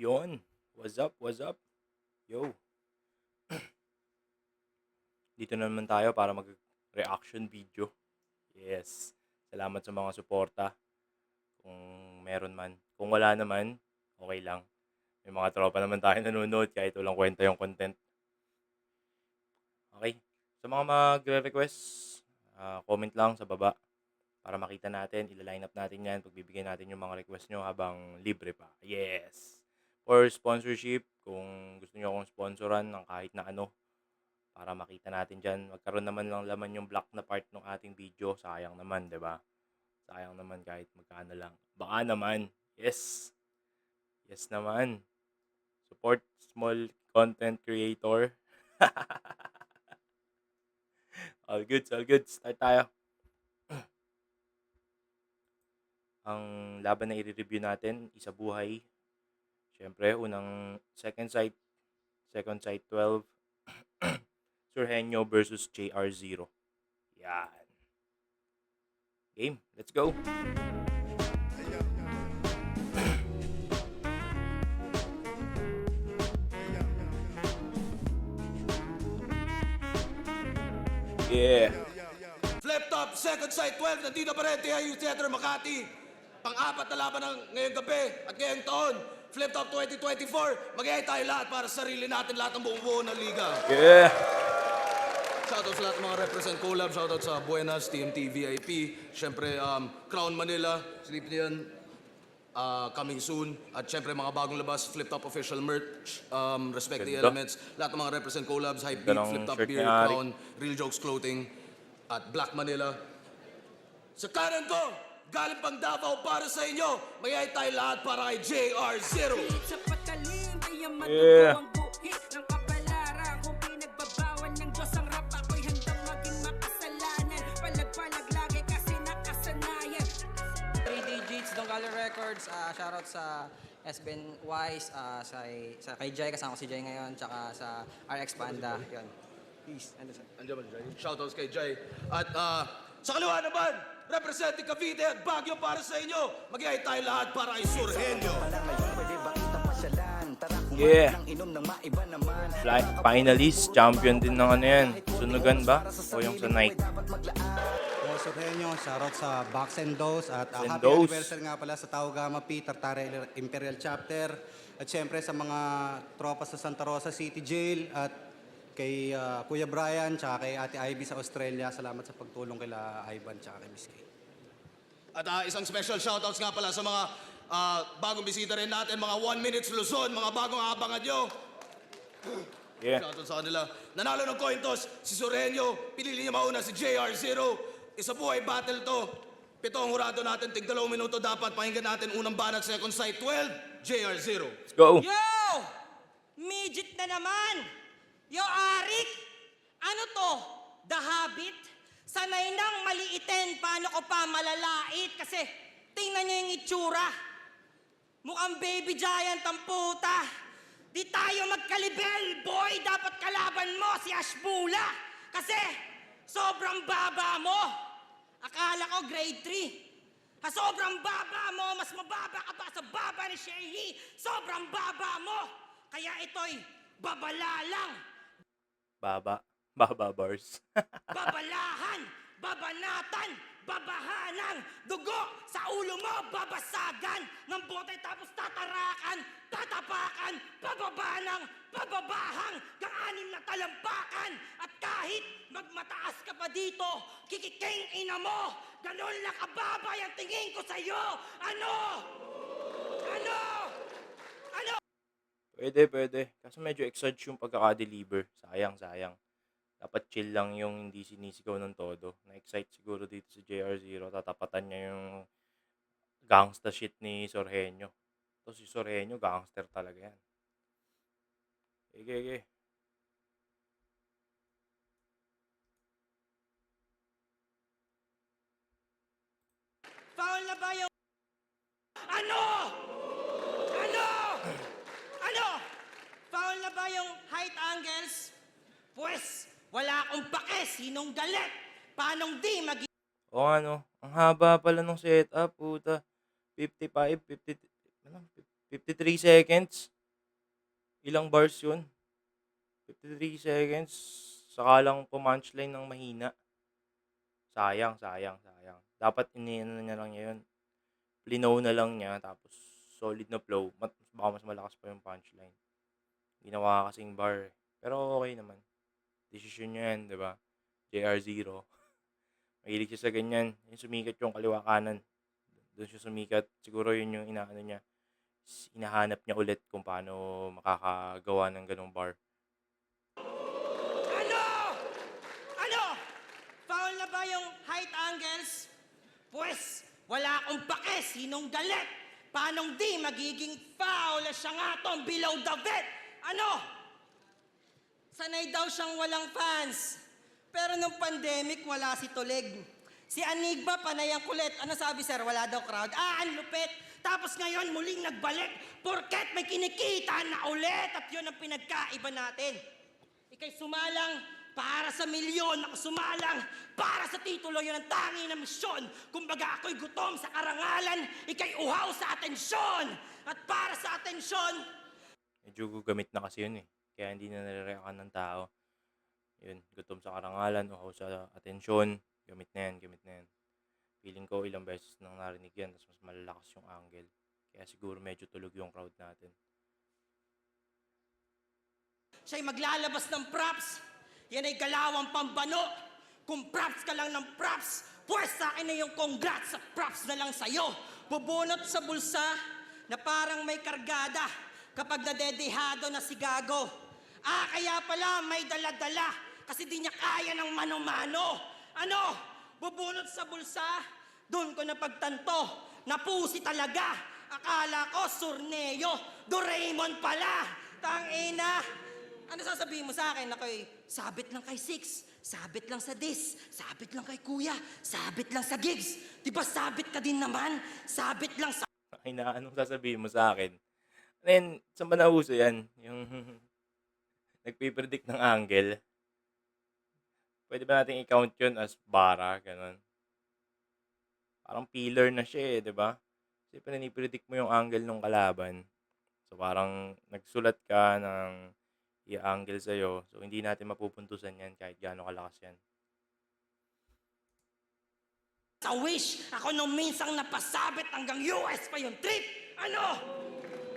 Yon. What's up? What's up? Yo. Dito na naman tayo para mag-reaction video. Yes. Salamat sa mga suporta. Kung meron man. Kung wala naman, okay lang. May mga tropa naman tayo nanonood kahit walang kwenta yung content. Okay. Sa mga magre-request, comment lang sa baba para makita natin. Ila-line up natin yan. Pagbibigyan natin yung mga request nyo habang libre pa. Yes. Or sponsorship, kung gusto nyo akong sponsoran ng kahit na ano, para makita natin dyan. Magkaroon naman lang laman yung black na part ng ating video. Sayang naman, di ba? Sayang naman kahit magkano lang. Baka naman. Yes. Yes naman. Support small content creator. All good, all good. Start tayo. Ang laban na i-review natin, isa buhay. Siyempre, unang second sight 12. Surhenyo versus JR0. Yan. Game, let's go. Yeah. Flip top, second sight 12, nandito pa rin, TIU Theater Makati. Pang-apat na laban ng ngayong gabi at ngayong taon. Flip top 2024, mag-iay tayo lahat para sa sarili natin, lahat ng buong-buo ng liga. Yeah. Shoutout sa lahat ng mga represent collab, shoutout sa Buenas, TMT, VIP, syempre Crown Manila, sleep niyan, coming soon. At syempre mga bagong labas, Flip Top official merch, Respect the Ganda. Elements, lahat ng mga represent collabs, Hype Ganda Beat, ng Flip Top shirt Beer, ni Ari. Crown, Real Jokes Clothing, at Black Manila. Sa kanan ko, galing pang Davao para sa inyo, mayay tayo lahat para kay JR0. Sa patalim, kaya Yeah. matuto ang buhit ng kapalaran. Kung pinagbabawan ng Diyos ang rap, ako'y handang maging makasalanan. Palag-palag lagi kasi nakasanayan. 3 digits, Donggala Records, shoutout sa SBN Wise, sa kay Jai, kasama ko si Jai ngayon, tsaka sa RX Panda, yun. Peace. Andiyan ba, Jai? Shoutouts kay Jai. At sa kaliwa naman, representing Cavite at Baguio para sa inyo, mag-iay tayo lahat para kay Surhenyo. Yeah. Finalist, champion din ng ano yan. Sunugan ba? O yung sa Nike? Surhenyo, shoutout sa Box and Dose at And happy Dose. anniversary nga pala sa Tao Gamma P, Tartare Imperial Chapter at syempre sa mga tropa sa Santa Rosa City Jail at kay Kuya Brian tsaka kay Ate Ivy sa Australia. Salamat sa pagtulong kila Ivan tsaka kay Miss Kay. At isang special shoutouts nga pala sa mga bagong bisita rin natin, mga 1 Minutes Luzon, mga bagong abangan nyo. Yeah. Shoutout sa kanila. Nanalo ng coin toss, si Surhenyo, pinili niya mauna si JR0. Isa buhay battle to. 7 ang hurado natin, tig 2 minuto dapat. Pakinggan natin unang banat, second sight 12, JR0. Let's go. Yo! Midget na naman! Yo, Arik! Ano to? The Habit? Sanay nang maliitin, paano ko pa malalait? Kasi tingnan niyo yung itsura. Mukhang baby giant ang puta. Di tayo magkalibel, boy! Dapat kalaban mo si Ashbula. Kasi sobrang baba mo. Akala ko grade 3. Sobrang baba mo, mas mababa ka pa sa baba ni Shehi. Sobrang baba mo. Kaya ito'y babala lang. Baba bars. Babalahan, babanatan, babahanang, dugo sa ulo mo, babasagan ng bote tapos tatarakan, tatapakan, bababanang, bababahang, kang-anim na talampakan. At kahit magmataas ka pa dito, kikiking ina mo, ganun lang kababa yung tingin ko sa'yo. Ano? Ano? Ano? Pwede. Kaso medyo exage yung pagkaka-deliver. Sayang. Dapat chill lang yung hindi sinisigaw ng todo. Na-excite siguro dito si JR0. Tatapatan niya yung gangsta shit ni Surhenyo. Tapos si Surhenyo, gangster talaga yan. Okay. Foul na ba yung... Ano? Ano? Ano? Foul na ba yung height angles? Pues, wala akong pake. Sinong galit? Paanong di mag... O ano, ang haba pala ng setup, puta. 53 seconds. Ilang bars yun? 53 seconds. Saka lang pumunchline ng mahina. Sayang, sayang, sayang. Dapat iniano niya lang niya yun. Plinow na lang niya, tapos solid na flow. Baka mas malakas pa yung punchline. Ginawa kasing bar. Pero okay naman. Desisyon niya yan, di ba? JR0. Mahilig siya sa ganyan. Yung sumikat yung kaliwa kanan. Doon siya sumikat. Siguro yun yung inaano niya. Hinahanap niya ulit kung paano makakagawa ng ganong bar. Ano? Ano? Foul na ba yung height angles? Pues, wala akong pake. Sinong galit? Paanong di magiging foul? Siya nga tong below the vet. Ano? Sanay daw siyang walang fans. Pero nung pandemic, wala si Toleg. Si Anigba, panay ang kulit. Ano sabi, sir? Wala daw crowd. Ang lupit. Tapos ngayon, muling nagbalik. Porket may kinikita na ulit. At yun ang pinagkaiba natin. Ika'y sumalang para sa milyon. Ako sumalang para sa titulo. Yun ang tangi na misyon. Kumbaga ako'y gutom sa karangalan. Ika'y uhaw sa atensyon. At para sa atensyon, Medyo gugamit na kasi yun eh. Kaya hindi na nare-react ng tao. Yun, gutom sa karangalan, uhaw sa atensyon. Gamit na yan, gamit na yan. Feeling ko ilang beses nang narinig yan, tapos mas malalakas yung angle. Kaya siguro medyo tulog yung crowd natin. siya'y maglalabas ng props. Yan ay galawang pambano. Kung props ka lang ng props, pues sa akin na yung congrats sa props na lang sa'yo. Bubunot sa bulsa na parang may kargada kapag nadedehado na si Gago. Kaya pala may dala-dala kasi di niya kaya ng mano-mano. Ano? Bubunot sa bulsa, doon ko napagtanto, napusi talaga. Akala ko Surneo, Doraemon pala. Tangina. Ano sasabihin mo sa akin? Ako'y sabit lang kay Six, sabit lang sa Dis, sabit lang kay Kuya, sabit lang sa Gigs. Di ba sabit ka din naman? Sabit lang sa... Ay na, anong sasabihin mo sa akin? Then, saan ba nauso yan? Yung nagpipredict ng angle. Pwede ba natin i-count yun as bara, ganun? Parang pillar na siya eh, di ba? Kasi pinipredict mo yung angle ng kalaban. So parang nagsulat ka ng i-angle sa'yo. So hindi natin mapupuntusan yan kahit gaano kalakas yan. Sa Wish, ako nung minsang napasabit hanggang US pa yung trip. Ano?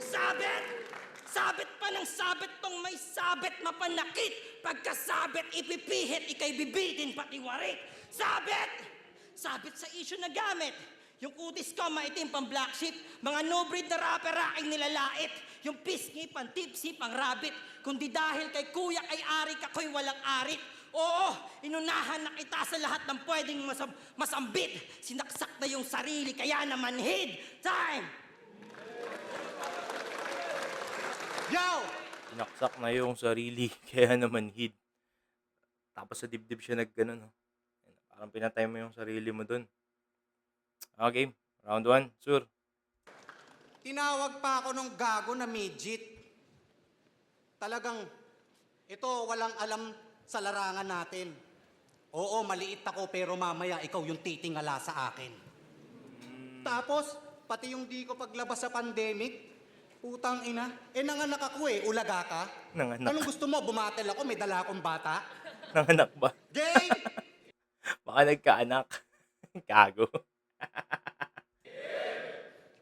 Sabit? Sabit pa ng sabit tong may sabit mapanakit. Pagkasabit, ipipihit, ikay bibitin pati warik. Sabit! Sabit sa issue na gamit. Yung kutis ko, maitim pang black sheep. Mga no-breed na rapper aking nilalait. Yung pisngi, pang tipsy, pang rabbit. Kundi dahil kay kuya kay Arik, ako'y walang arit. Oo, inunahan na kita sa lahat ng pwedeng masambit. Sinaksak na yung sarili, kaya naman hid. Time! Yo! Sinaksak na yung sarili, kaya naman hid. Tapos sa dibdib siya nagganon. No? Parang pinatay mo yung sarili mo dun. Okay, round 1, Sur. Tinawag pa ako nung gago na midget. Talagang, ito walang alam sa larangan natin. Oo, maliit ako pero mamaya ikaw yung titingala sa akin. Tapos, pati yung di ko paglabas sa pandemic, putang ina, nanganak ako ulaga ka. Nanganak. Anong gusto mo, bumatel ako, may dala akong bata? Nanganak ba? Gay! Baka nagkaanak. Gago.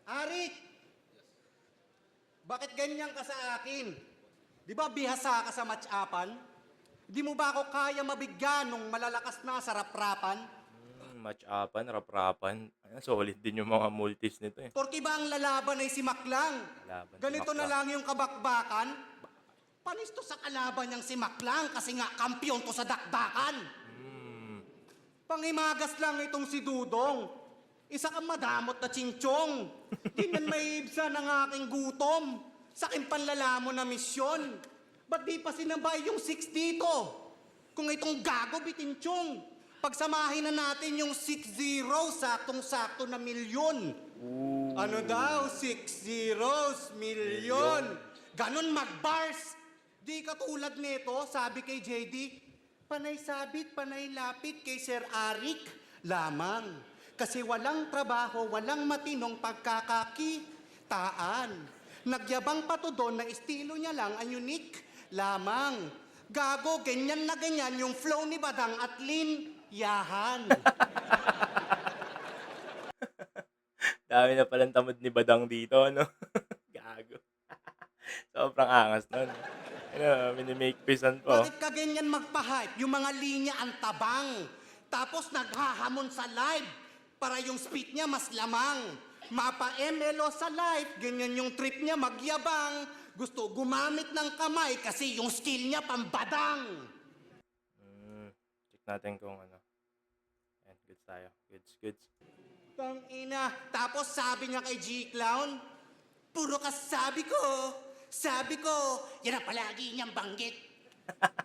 Arik! Bakit ganyan ka sa akin? Di ba bihasa ka sa match-upan? Di mo ba ako kaya mabigyan nung malalakas na sa rap-rapan? Match-upan, rap-rapan. Solid din yung mga multis nito eh. Porki ba ang lalaban ay si Maklang? Lalaban si Ganito na Maklang. lang yung kabakbakan? Panis to sa kalaban niyang si Maklang kasi nga kampiyon to sa dakdakan. Pangimagas lang itong si Dudong. Isa kang madamot na chinchong. Di man may ibsa ng aking gutom. Sa aking panlalamon na misyon. Ba't di pa sinabay yung 6 dito? Kung itong gago bitinchong. Pagsamahin na natin yung 6-0, saktong-sakto na milyon. Ano daw? 6 zeros, milyon. Ganon mag-bars. Di katulad nito, sabi kay JD, panay sabit, panay lapit kay Sir Arik lamang. Kasi walang trabaho, walang matinong pagkakakitaan. Nagyabang pa to doon na estilo niya lang ang unique lamang. Gago, ganyan na ganyan yung flow ni Badang at Lin Yahan. Dami na palang tamad ni Badang dito, ano? Gago. Sobrang angas nun. Ano, minimake pisan po. Bakit ka ganyan magpa-hype? Yung mga linya ang tabang. Tapos naghahamon sa live para yung speed niya mas lamang. Mapa-MLO sa live, ganyan yung trip niya magyabang. Gusto gumamit ng kamay kasi yung skill niya pambadang. Check natin kung ano. Ayan, goods tayo. Goods. Tang ina. Tapos sabi niya kay G-Clown, puro ka sabi ko, yan ang palagi niyang banggit.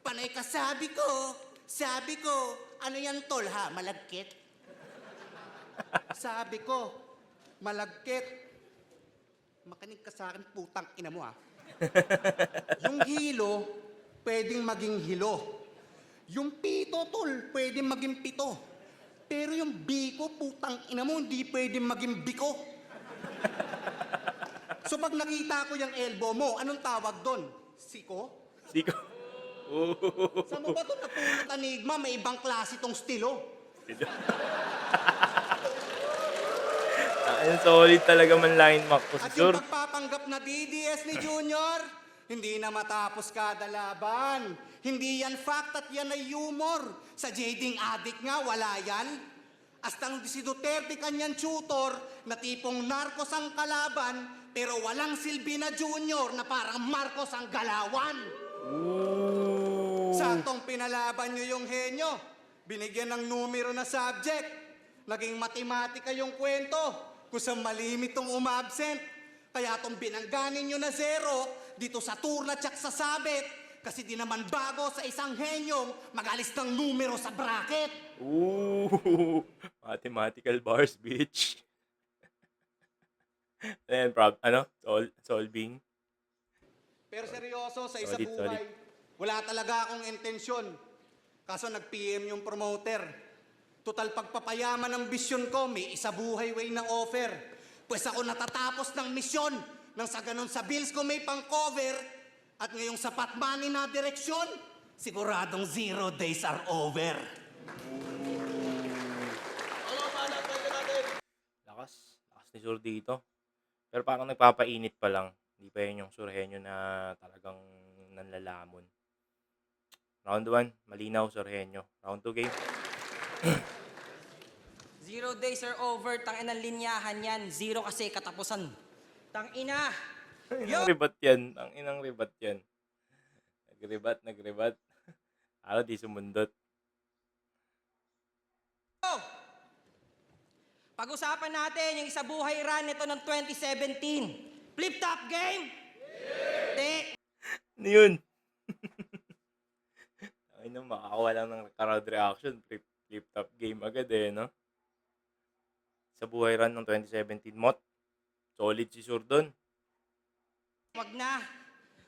Panay ka sabi ko, ano yan tol ha, malagkit? Sabi ko, malagkit. Makinig ka sa akin, putang ina mo ha. Yung hilo, pwedeng maging hilo. Yung pito tol, pwedeng maging pito. Pero yung biko, putang ina mo, hindi pwedeng maging biko. So pag nakita ko yung elbow mo, anong tawag doon? Siko? Siko. Saan mo ba ito napulot, Enigma? May ibang klase tong stilo. Ayun, solid talaga man line mark po si At Sur. yung pagpapanggap na DDS ni Junior, hindi na matapos kada laban. Hindi yan fact at yan ay humor. Sa jading addict nga, wala yan. Astang si Duterte kanyang tutor na tipong narcos ang kalaban, pero walang silbi na Junior na parang Marcos ang galawan. Saktong pinalaban nyo yung henyo. Binigyan ng numero na subject. Naging matematika yung kwento. Kung sa malimit tong umabsent. Kaya tong binangganin nyo na zero dito sa turna tsak sa sabit. Kasi di naman bago sa isang henyong magalis ng numero sa bracket. Mathematical bars, bitch. Ayan, solving. Pero seryoso, sa isa Solid, buhay, wala talaga akong intensyon. Kaso nag-PM yung promoter. Total pagpapayaman ng bisyon ko, may isa buhay way na offer. Pues ako natatapos ng misyon. Nang sa ganun sa bills ko may pang-cover. At ngayong sapat money na direksyon, siguradong 0 days are over. Lakas ni Sur dito. Pero parang nagpapainit pa lang. Hindi pa yun yung Surhenyo na talagang nanlalamon. Round 1, malinaw Surhenyo. Round 2 game. 0 days are over, tangin ng linyahan yan. 0 kasi katapusan. Tangina! Inang ribat yan. Ang inang ribat yan. Nagribat. Ano, di sumundot. Pag-usapan natin yung isa buhay run nito ng 2017. Flip-top game? Hindi. Ano yun? Ay no, makakawa lang ng crowd reaction. Flip top game agad eh, no? Sa buhay run ng 2017, Mot. Solid si Sur doon. Wag na.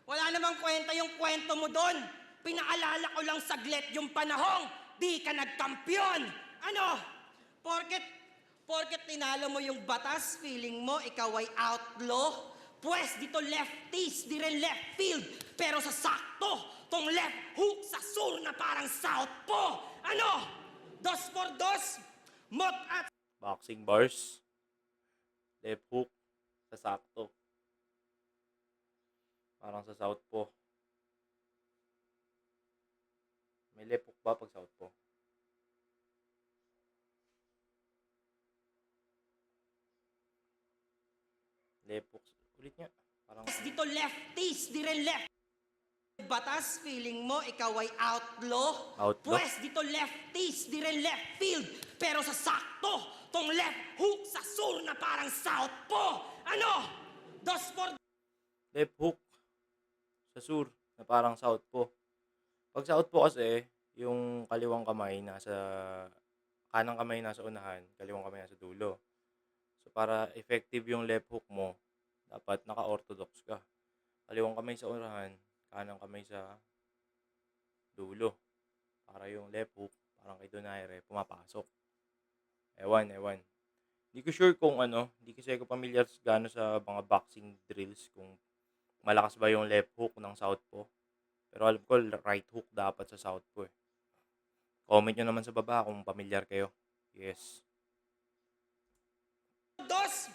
Wala namang kwenta yung kwento mo doon. Pinaalala ko lang saglit yung panahong di ka nagkampiyon. Ano? Porket tinalo mo yung batas, feeling mo ikaw ay outlaw? Pwes dito lefties, di rin left field. Pero sa sakto, tong left hook sa sur na parang southpaw. Ano? 2 por 2, Mot at Boxing bars. Left hook. Sa sakto. Parang sa southpaw. May left hook ba pag southpaw? Left hook. Ulit nga. Parang dito lefties, di rin left. Batas, feeling mo ikaw ay outlaw? Outlaw? Pwes dito lefties, di rin left field. Pero sa sakto, tong left hook sa sur na parang southpaw. Ano? 2 por left hook. Sa sur. Na parang southpaw. Pag southpaw kasi, yung kaliwang kamay nasa... Kanang kamay nasa unahan, kaliwang kamay nasa dulo. So, para effective yung left hook mo, dapat naka-orthodox ka. Kaliwang kamay sa unahan, kanang kamay sa dulo. Para yung left hook, parang kay Donaire, pumapasok. Ewan. Hindi ko sure kung ano, hindi kasi ako pamilyar gaano sa mga boxing drills kung malakas ba yung left hook ng southpaw. Pero alam ko right hook dapat sa southpaw eh. Comment nyo naman sa baba kung pamilyar kayo. Yes. Dos,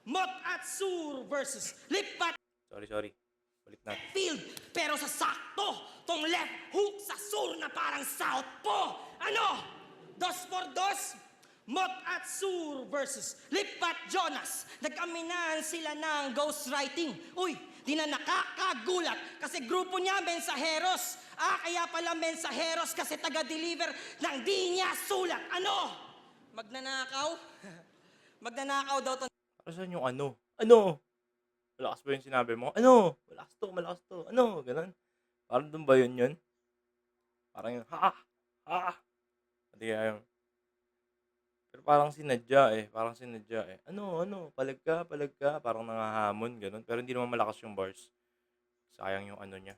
Mot at Sur versus Lipat Sorry. Balik natin. Field. Pero sa sakto, tong left hook sa Sur na parang southpaw. Ano? 2 por 2, Mot at Sur versus Lipat Jonas. Nag-aminan sila ng ghostwriting. Uy, di na nakakagulat kasi grupo niya mensaheros. Kaya pala mensaheros kasi taga-deliver ng di niya sulat. Ano? Magnanakaw? Magnanakaw daw to. Para saan yung ano? Ano? Malakas ba yung sinabi mo? Ano? Malakas to. Ano? Ganun. Parang doon ba yun? Parang yung ha. Hindi kaya yung... Pero parang sinadya eh. Ano? Palag ka. Parang nangahamon, ganun. Pero hindi naman malakas yung bars. Sayang yung ano niya.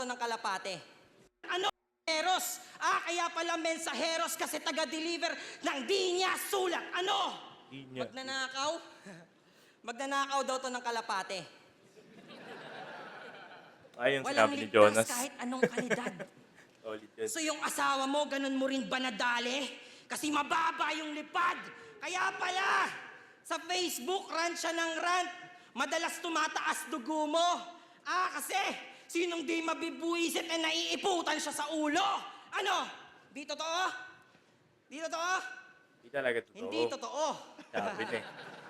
Ng kalapate. Ano? Mensaheros. Kaya pala mensaheros kasi taga-deliver ng di niya sulat. Ano? Di niya. Magnanakaw? Magnanakaw daw to ng kalapate. Ay, yung Walang sinabi ni ligtas Jonas. kahit anong kalidad. Solid yun. So yung asawa mo, ganun mo rin ba nadali? Kasi mababa yung lipad. Kaya pala, sa Facebook, rant siya ng rant. Madalas tumataas dugo mo. Kasi sinong di mabibuisit na naiiputan siya sa ulo? Ano? Di totoo? Di totoo? Hindi talaga totoo. Hindi totoo. Sabi na eh.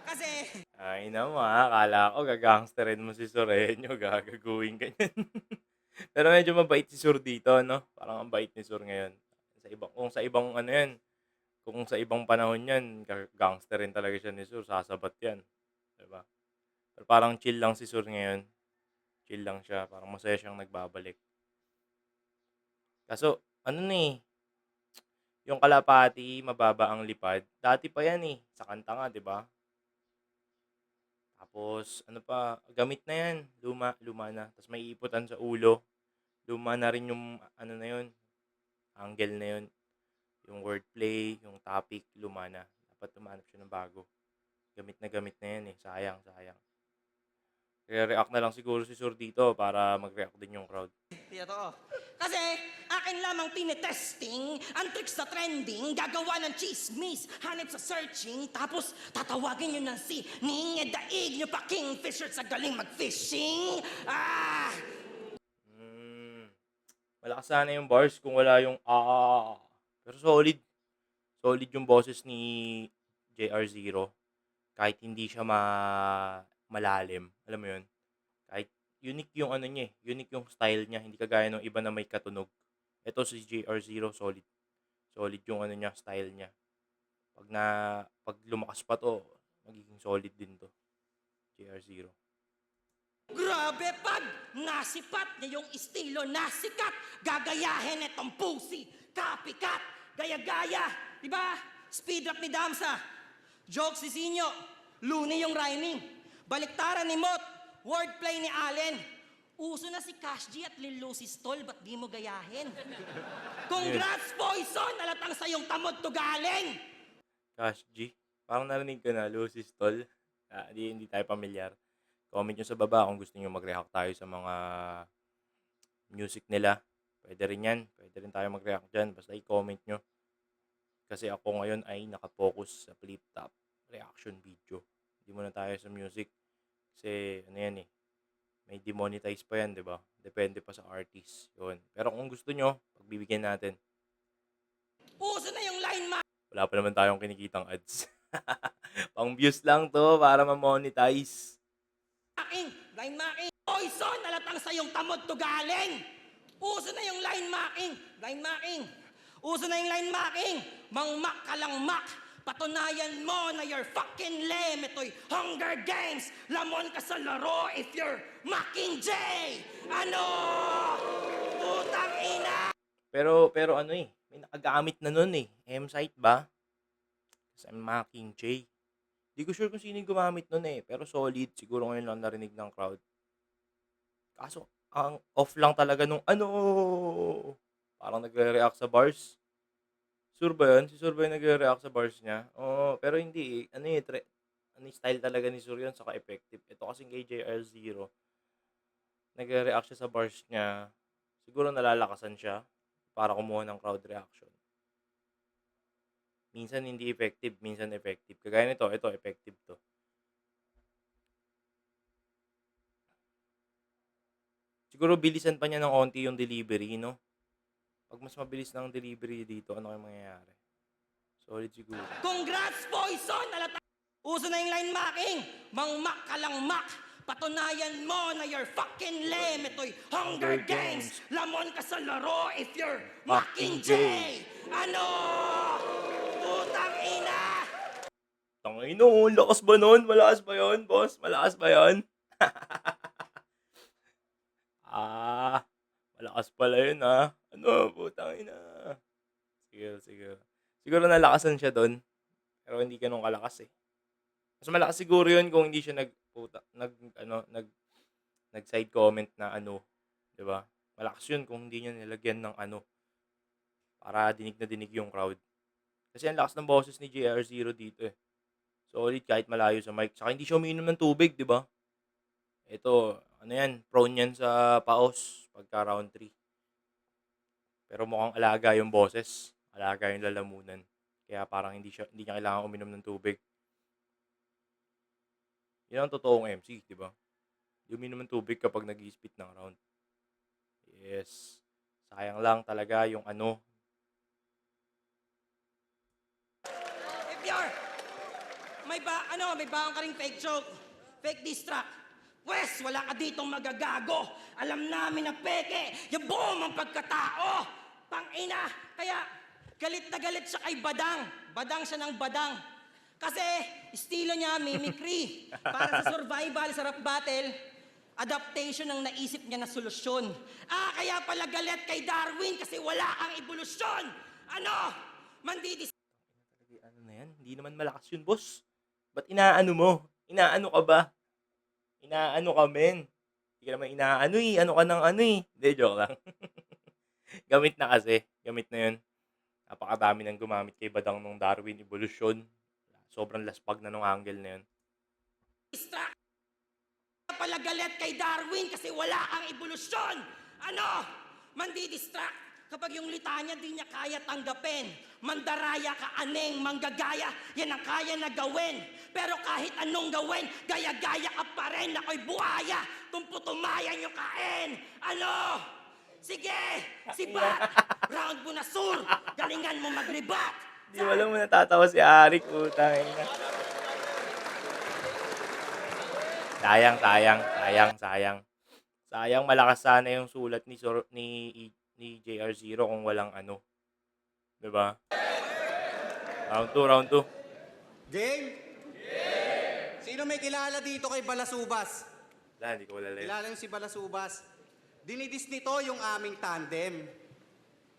Kasi Ay naman, akala ko gagangsterin mo si Soreño, gagaguhin ka niyan. Pero medyo mabait si Sur dito, no? Parang ang bait ni Sur ngayon. Kung sa ibang ano yan, kung sa ibang panahon yan, gangsterin talaga siya ni Sur, sasabat yan. Diba? Pero parang chill lang si Sur ngayon. Chill lang siya, parang masaya siyang nagbabalik. Kaso, ano na eh, yung kalapati, mababa ang lipad. Dati pa yan eh, sa kanta nga, di ba? Tapos, ano pa, gamit na yan. Luma na. Tapos may iputan sa ulo. Luma na rin yung, ano na yun, angle na yun. Yung wordplay, yung topic, luma na. Dapat tumanap siya ng bago. Gamit na yan eh. Sayang. Kaya react na lang siguro si Sur dito para mag-react din yung crowd. Di totoo. Kasi akin lamang tinetesting ang tricks sa trending, gagawa ng chismis, hanip sa searching, tapos tatawagin nyo ng sining, daig nyo pa kingfisher sa galing mag-fishing. Malakas sana yung bars kung wala yung Pero solid. Solid yung boses ni JR0. Kahit hindi siya malalim. Alam mo yun? Kahit unique yung ano niya eh. Unique yung style niya. Hindi kagaya ng iba na may katunog. Ito si JR0 solid. Solid yung ano niya, style niya. Pag lumakas pa to, magiging solid din to. JR0. Grabe pag nasipat niya yung estilo nasikat, gagayahin itong pusi, copycat, gaya-gaya, di ba? Speed rap ni Damsa, jokes si Sinyo, luni yung rhyming, baliktaran ni Mot, wordplay ni Allen. Uso na si Cash G at Lil Lucy Stoll, ba't di mo gayahin? Congrats, Poison! Alatang sa iyong tamod to galing! Cash G. Parang narinig ko na, Lucy Stoll. Hindi tayo pamilyar. Comment nyo sa baba kung gusto nyo mag-react tayo sa mga music nila. Pwede rin yan. Pwede rin tayo mag-react dyan. Basta i-comment nyo. Kasi ako ngayon ay nakapokus sa flip top reaction video. Hindi muna tayo sa music. Kasi ano yan eh. May demonetize pa yan, di ba? Depende pa sa artist. Yun. Pero kung gusto nyo, pagbibigyan natin. Uso na yung line ma... Wala pa naman tayong kinikitang ads. Pang views lang to para ma-monetize. Line marking, Poison, alatang sa iyong tamod to galing. Uso na yung line marking. Uso na yung line marking. Mangmak ka lang mak. Patunayan mo na you're fucking lame. Ito'y Hunger Games. Lamon ka sa laro if you're Macking J. Ano? Putang ina. Pero ano eh, may nakagamit na nun eh. M-site ba? Sa Macking J. Di ko sure kung sino yung gumamit nun eh. Pero solid. Siguro ngayon lang narinig ng crowd. Kaso, ang off lang talaga nung ano. Parang nagre-react sa bars. Sur ba yun? Si Sur ba yung nagre-react sa bars niya? Oo, pero hindi eh. Ano eh, style talaga ni Sur yun, saka effective. Ito kasing kay JR0, nagre-react siya sa bars niya. Siguro nalalakasan siya para kumuha ng crowd reaction. Minsan hindi effective, minsan effective. Kagaya nito, ito effective to. Siguro bilisan pa niya ng onti yung delivery, no? Pag mas mabilis ng delivery dito, ano kayong mangyayari? Solid siguro. Congrats, Poison! Alata! Uso na yung line macking. Mangmak ka lang mak. Patunayan mo na you're fucking lame. Ito'y Hunger Games. Lamon ka sa laro if you're Macking J. Ano? Putang ina! Tangino, lakas ba nun? Malakas ba yun, boss? Malakas ba yun? Malakas pala yun, Ano, putang ina. Sige. Siguro nalakasan siya doon, pero hindi ganun kalakas eh. Mas malakas siguro yun kung hindi siya nag side comment na ano, 'di ba? Malakas yun kung hindi niya nilagyan ng ano para dinig na dinig yung crowd. Kasi ang lakas ng boses ni JR0 dito eh. Solid kahit malayo sa mic. Saka hindi siya umiinom ng tubig, 'di ba? Ito, ano yan, prone yan sa paos pagka round 3. Pero mukhang alaga yung boses, alaga yung lalamunan. Kaya parang hindi niya kailangan uminom ng tubig. Yun ang totoong MC, di ba? Hindi uminom ng tubig kapag nag-i-spit ng round. Yes. Sayang lang talaga yung ano. If you're... may baong ka ring fake joke. Fake diss track. Pwes, wala ka ditong magagago. Alam namin na peke. Yung buo mong pagkatao. Pangina. Kaya, galit na galit siya kay Badang. Badang siya ng Badang. Kasi, estilo niya, mimicry. Para sa survival, sa rap battle, adaptation ang naisip niya na solusyon. Kaya pala galit kay Darwin kasi wala kang evolusyon. Ano? Mandidis... Ano na yan? Hindi naman malakas yun, boss. Ba't inaano mo? Inaano ka ba? Inaano ka, men? Hindi ka naman inaano eh. Ano ka ng ano eh. Hindi, joke lang. Gamit na kasi. Gamit na yun. Napakadami nang gumamit kay Badang nung Darwin Evolution. Sobrang laspag na nung angle na yun. Pala galit kay Darwin kasi wala kang evolusyon. Ano? Mandidistract. Kapag yung litanya di niya kaya tanggapin. Mandaraya ka aneng manggagaya. Yan ang kaya na gawin. Pero kahit anong gawin, gaya-gaya ka pa rin. Ako'y buhaya. Tumputumayan yung kain. Ano? Sige, sibat. Round mo na, Sur. Galingan mo mag-rebat. Di wala mo natatawa si Arik. Utang ina. Sayang. Sayang malakas sana yung sulat ni JR0 kung walang ano. 'Di ba? Round 2. Game? Sino may kilala dito kay Balasubas? Wala, hindi ko kilala yun. Kilala niyo si Balasubas? Dinidis nito yung aming tandem.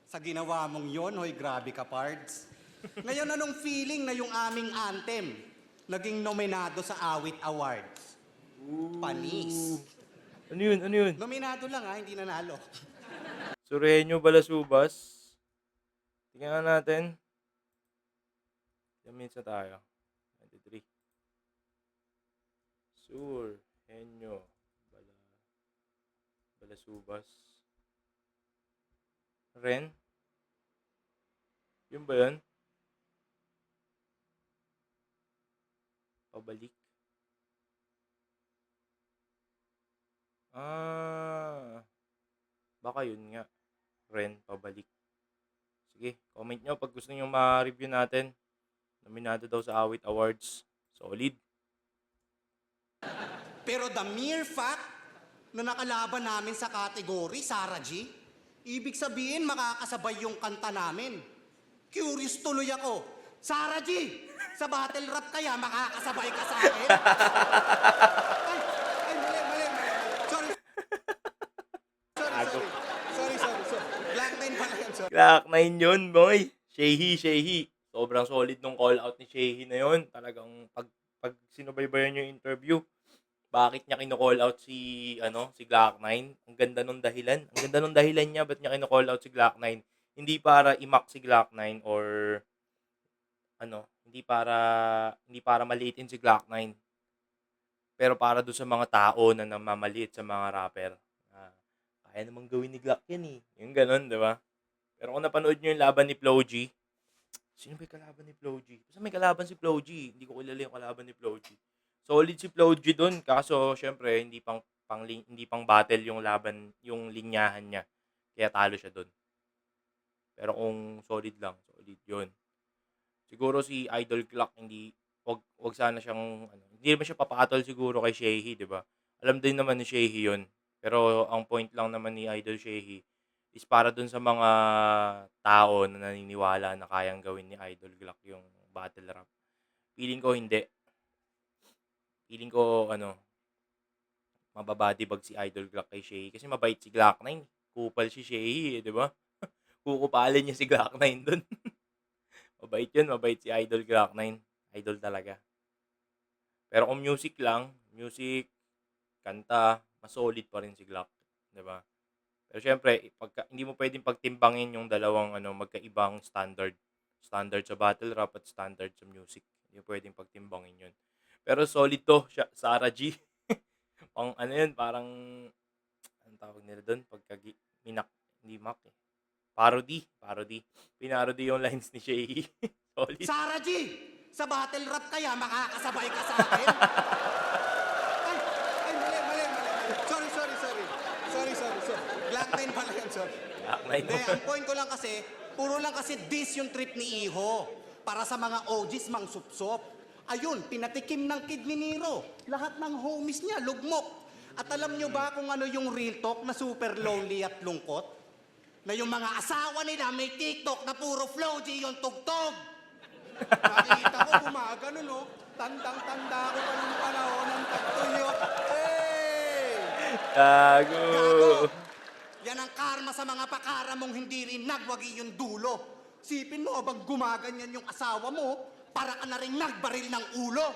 Sa ginawa mong yon, hoy grabe ka, Pards. Ngayon, anong feeling na yung aming anthem naging nominado sa Awit Awards? Panis. Ano yun? Nominado lang hindi nanalo. Sureño Balasubas. Tingnan natin. Ilang minutes na tayo? 93. Sureño Balasubas. Ren? Yun ba yun? Pabalik. Baka yun nga. Ren, pabalik. Sige, comment nyo pag gusto nyo ma-review natin. Nominado daw sa Awit Awards. Solid. Pero the mere fact na nakalaban namin sa category, Sarah G, ibig sabihin makakasabay yung kanta namin. Curious tuloy ako. Sarah G, sa battle rap kaya makakasabay ka sa akin? Ay, mali. Sorry. Glock 9 pala yun, sorry. Glock 9 yun, boy. Shehi. Sobrang solid nung call out ni Shehi na yun. Talagang pag sinubaybayan yung interview, bakit niya kino-call out si Glock 9? Ang ganda nung dahilan. Ang ganda nung dahilan niya ba't niya kino-call out si Glock 9. Hindi para i-mock si Glock 9 or ano, hindi para maliitin si Glock 9, pero para dun sa mga tao na namamaliit sa mga rapper. Ah, kaya namang gawin ni Glock 'yan, eh, yung gano'n, 'di ba? Pero kung napanood niyo yung laban ni Flo G, sino ba yung kalaban ni Flo G? Basta may kalaban si Flo G, hindi ko kilala yung kalaban ni Flo G. Solid si Flo G dun, kaso siyempre hindi pang battle yung laban, yung linyahan niya, kaya talo siya dun. Pero kung solid lang, solid yun. Siguro si Idol Clock wag sana siyang ano, hindi naman siya papatol siguro kay Shehi, 'di ba? Alam din naman ni Shehi 'yun. Pero ang point lang naman ni Idol Shehi is para dun sa mga tao na naniniwala na kayang gawin ni Idol Glock yung battle rap. Feeling ko hindi. Feeling ko ano, mababadibag si Idol Glock kay Shehi kasi mabait si Glock 9. Kupal si Shehi, eh, 'di ba? Kukupalin niya si Glock 9 dun. Mabait 'yun, mabait si Idol Glock 9. Idol talaga. Pero kung music, kanta, mas solid pa rin si Glock, 'di ba? Pero siyempre hindi mo puwedeng pagtimbangin yung dalawang ano, magkaibang standard. Standard sa battle rap at standard sa music. Hindi mo puwedeng pagtimbangin 'yun. Pero solid 'to, Sarah G. Pang ano 'yun, parang anong tawag nila do'n, hindi mock, eh, parody. Pinarody yung lines ni Shehi. Solid. Sarah G! Sa battle rap kaya makakasabay ka sa akin? Ay, mali. Sorry. Glock 9 pala yan, sorry. Glock 9. Hindi, ang point ko lang kasi, puro lang kasi diss yung trip ni Iho. Para sa mga OGs, mang supsop. Ayun, pinatikim ng kid ni Nero. Lahat ng homies niya, lugmok. At alam nyo ba kung ano yung real talk na super lonely at lungkot? Na yung mga asawa nila may TikTok na puro Flow G yung tugtog. Nakita ko gumagano, no? Tandang-tanda ko pa yung panahon ng tagtuyok. Hey! Gago. Yan ang karma sa mga pakara mong hindi rin nagwagi yung dulo. Sipin mo, abang gumaganyan yung asawa mo, para ka na rin nagbaril ng ulo.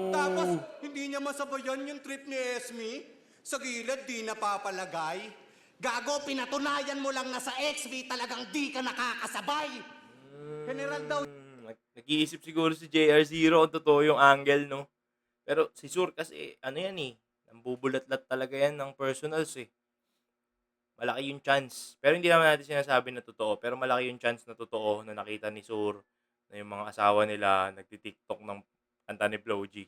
Tapos, hindi niya masabayan yung trip ni Esme. Sa gilid, di napapalagay. Gago, pinatunayan mo lang na sa XB talagang di ka nakakasabay. General daw. Nag-iisip siguro si JR0 kung totoo yung angle, no? Pero si Sur kasi, ano yan eh, nambubulat-lat talaga yan ng personals eh. Malaki yung chance. Pero hindi naman natin sinasabi na totoo, pero malaki yung chance na totoo na nakita ni Sur na yung mga asawa nila nagti-TikTok ng kanta ni Flo G.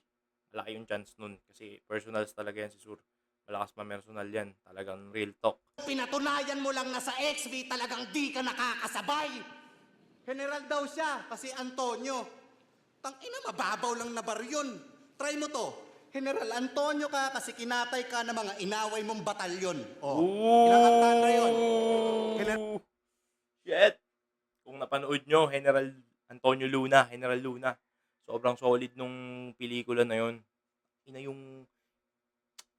Malaki yung chance nun kasi personals talaga yan si Sur. Malakas personal yan. Talagang real talk. Pinatunayan mo lang na sa XB talagang di ka nakakasabay. General daw siya, kasi Antonio. Tangina, mababaw lang na bar yun. Try mo to. General Antonio ka kasi kinatay ka ng mga inaway mong batalyon. Oh, ilang antan na yun? Shit! Kung napanood nyo, General Luna. Sobrang solid nung pelikula na yun. Ina yung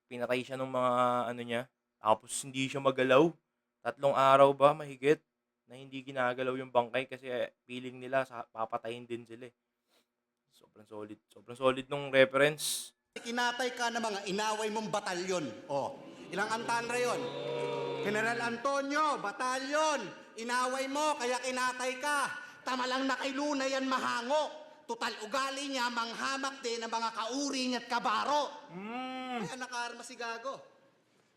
pinatay siya ng mga ano niya. Tapos hindi siya magalaw. 3 araw ba mahigit na hindi ginagalaw yung bangkay kasi feeling nila papatayin din sila eh. Sobrang solid. Sobrang solid nung reference. Kinatay ka ng mga inaway mong batalyon. Oh, ilang antan na yun? General Antonio, batalyon. Inaway mo, kaya kinatay ka. Tama lang na kay Luna yan mahango. Tutal ugali niya, manghamak din ng mga kauri niya at kabaro. Kaya nakaarma si Gago.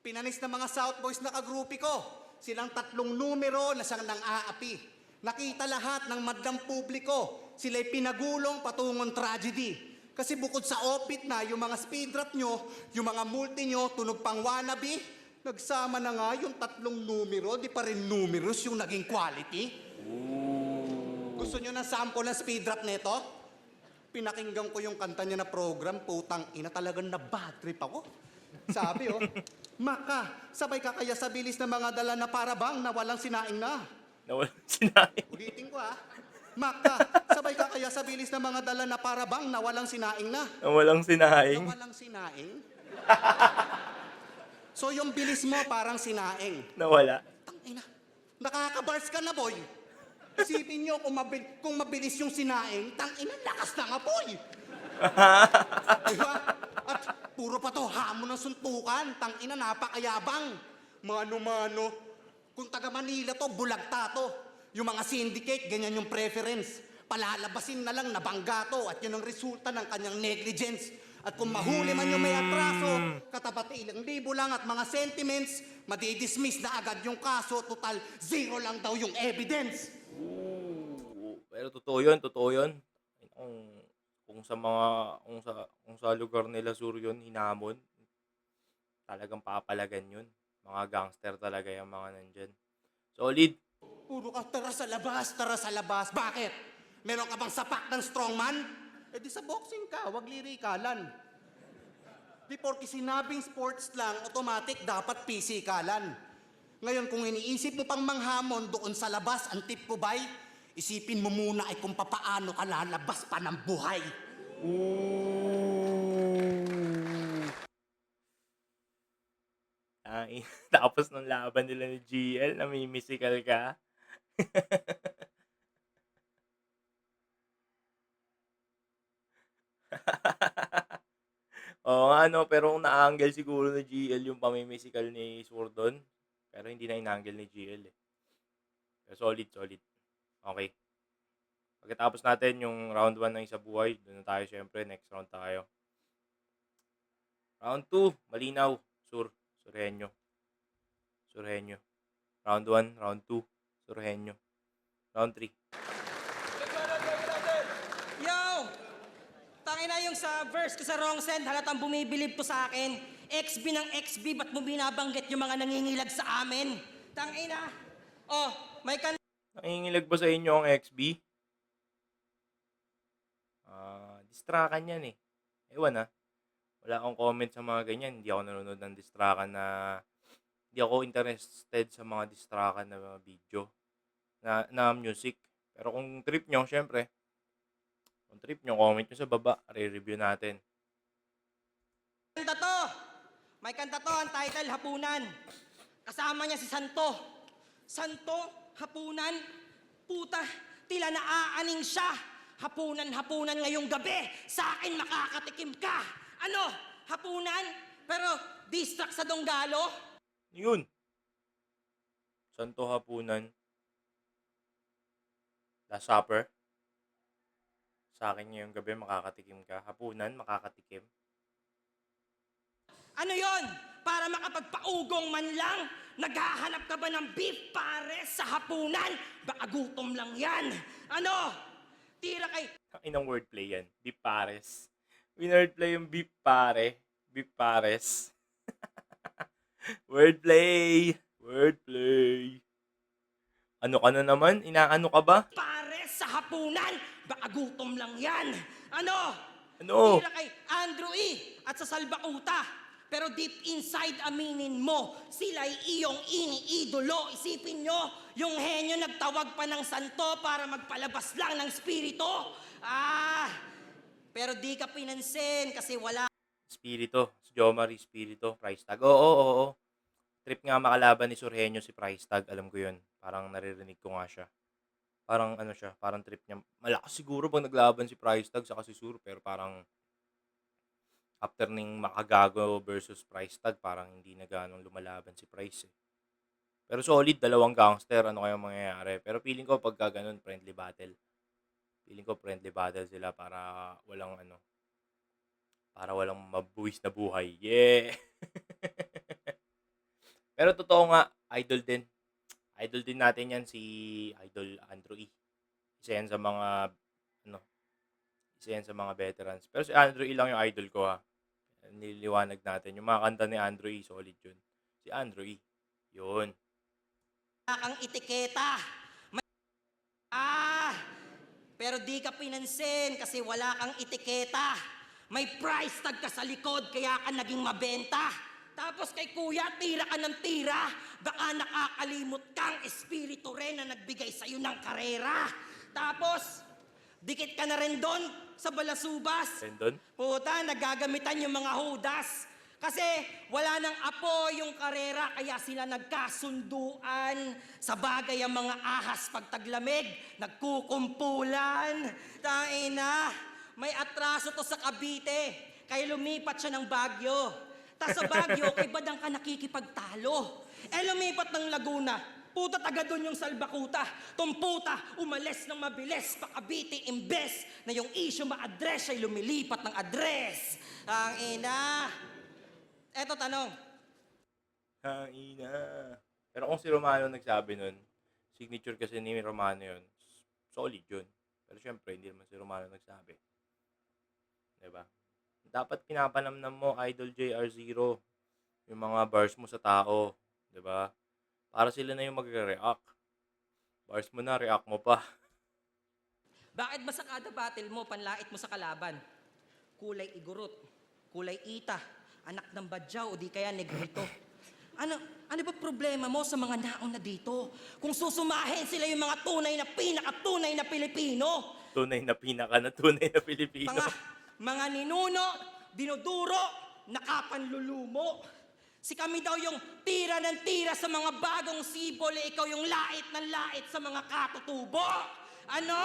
Pinanis ng mga South Boys na kagrupi ko. Silang 3 numero na siyang nang-aapi. Nakita lahat ng madlang publiko. Sila'y pinagulong patungong tragedy. Kasi bukod sa opit na yung mga speed rap nyo, yung mga multi nyo, tunog pang wannabe, nagsama na nga yung 3 numero, di pa rin numerous yung naging quality. Gusto nyo ng sample ng speed rap nito? Pinakinggan ko yung kanta niya na program, putang ina, talagang na bad trip ako. Sabi Maka, sabay ka kaya sa bilis ng mga dala na parabang na walang sinaing na. Nawalan sinaing. Ulitin ko Maka, sabay ka kaya sa bilis ng mga dala na parabang na walang sinaing na. Nawalang sinaing. Na walang sinaing? So yung bilis mo parang sinaing. Nawala. Tangina, nakaka-bars ka na, boy. Isipin nyo kung mabilis yung sinaing, tangina, lakas ng apoy. Diba? At puro pa to hamon ng suntukan, tangina, napakayabang. Mano-mano, Kung taga Manila to, bulagta to. Yung mga syndicate, ganyan yung preference. Palalabasin na lang na bangga to at yun ang resulta ng kanyang negligence. At kung mahuli man yung may atraso, katapat ilang libo lang at mga sentiments, madidismiss na agad yung kaso, total zero lang daw yung evidence. Pero totoo yun, totoo yun. Kung sa mga, kung sa lugar nila sur yun, hinamon, talagang papalagan yun. Mga gangster talaga yung mga nandyan. Solid. Puro ka, tara sa labas, tara sa labas. Bakit? Meron ka bang sapak ng strongman? Eh di sa boxing ka, wag lirikalan. Di porke sinabing sports lang, automatic dapat pisikalan. Ngayon kung iniisip mo pang manghamon doon sa labas, ang tip ko ba'y, isipin mo muna ay kung papaano ka lalabas pa ng buhay. Tapos ng laban nila ni GL, namimisikal ka. Oo nga, no, pero kung na-angle siguro ni GL yung pamimisikal ni Sordon, pero hindi na in-angle ni GL eh. Pero solid, solid. Okay. Pagkatapos natin yung round 1 ng isa buhay, doon na tayo syempre, next round tayo. Round 2, malinaw, Surhenyo. Surhenyo. Round 1, round 2, Surhenyo. Round 3. Yo! Tangina yung sa verse ko sa wrong send, halatang bumibilib to sa akin. XB ng XB, ba't mo binabanggit yung mga nangingilag sa amin? Tangina! Oh, may kan... Nangingilag ba sa inyo ang XB? Distrakan yan eh. Ewan ah. Wala akong comment sa mga ganyan. Hindi ako nanonood ng distrakan na... Hindi ako interested sa mga distrakan na mga video. Na music. Pero kung trip nyo, syempre. Kung trip nyo, comment nyo sa baba. Re-review natin. Kanta to! May kanta to, ang title, Hapunan. Kasama niya si Santo. Santo, Hapunan, puta, tila naaaning siya. Hapunan, hapunan ngayong gabi. Sa akin makakatikim ka. Ano? Hapunan? Pero distract sa Donggalo? Yun. Santo Hapunan. Last Supper. Sa akin ngayong gabi, makakatikim ka. Hapunan, makakatikim. Ano yon? Para makapagpaugong man lang? Naghahanap ka ba ng beef pares sa hapunan? Baka gutom lang yan. Ano? Tira kay... Inang wordplay yan. Beef pares. Winordplay yung beef pare. Beef pares. Wordplay. Wordplay. Ano ka na naman? Inaano ka ba? Pares sa hapunan? Baka gutom lang yan. Ano? Ano? Tira kay Andrew E. at sa Salbakuta. Pero deep inside, aminin mo, sila'y iyong iniidolo. Isipin nyo, yung henyo nagtawag pa ng santo para magpalabas lang ng spirito. Pero di ka pinansin kasi wala. Spirito. Si Jomari, Spirito. Price tag. Oo. Trip nga makalaban ni Surhenyo si Price tag. Alam ko yun. Parang naririnig ko nga siya. Parang ano siya, parang trip niya. Malakas siguro pag naglaban si Price tag sa si Sur. Pero parang after ning Makagago versus Price tag, parang hindi na ganong lumalaban si Price eh. Pero solid, dalawang gangster, ano kayang mangyayari. Pero feeling ko pagka ganun, friendly battle. Feeling ko friendly battle sila para walang mabuwis na buhay. Yeah! Pero totoo nga, idol din. Idol din natin yan si Idol Andrew E. Isa yan sa mga veterans. Pero si Andrew E lang yung idol ko ha. Niliwanag natin. Yung mga kanta ni Andrew E, solid yun. Si Andrew E. Yun. Kang etiketa. Pero di ka pinansin kasi wala kang etiketa. May price tag ka sa likod kaya ka naging mabenta. Tapos kay kuya, tira ka ng tira. Baka nakakalimot kang espiritu rin na nagbigay sa'yo ng karera. Tapos, dikit ka na rin doon sa balasubas. Rendon? Puta, nagagamitan yung mga hudas. Kasi wala nang apo yung karera, kaya sila nagkasunduan. Sa bagay ang mga ahas pag taglamig, nagkukumpulan. Taina, may atraso to sa Cavite, kaya lumipat siya ng Baguio. Tas sa Baguio, kay Badang ka nakikipagtalo. Lumipat ng Laguna, Puta taga doon yung salbakuta. Tumputa, umalis ng mabilis, pakabiti, imbes na yung issue ma-address ay lumilipat ng address. Ang ina. Eto tanong. Ina. Pero kung si Romano nagsabi nun, signature kasi ni Romano yun, solid yun. Pero syempre, hindi naman si Romano nagsabi. Diba? Dapat pinapanamnam mo, Idol JR0, yung mga bars mo sa tao. Diba? Para sila na yung magre-react. Bars mo na, react mo pa. Bakit ba sa kada battle mo, panlait mo sa kalaban? Kulay igurot, kulay ita, anak ng badyaw o di kaya negrito. Ano ba problema mo sa mga naon na dito? Kung susumahin sila yung mga tunay na pinakatunay na Pilipino. Tunay na pinaka na tunay na Pilipino. Mga ninuno, dinuduro, nakapanlulumo. Si kami daw yung tira ng tira sa mga bagong sibol, ikaw yung lait ng lait sa mga katutubo. Ano?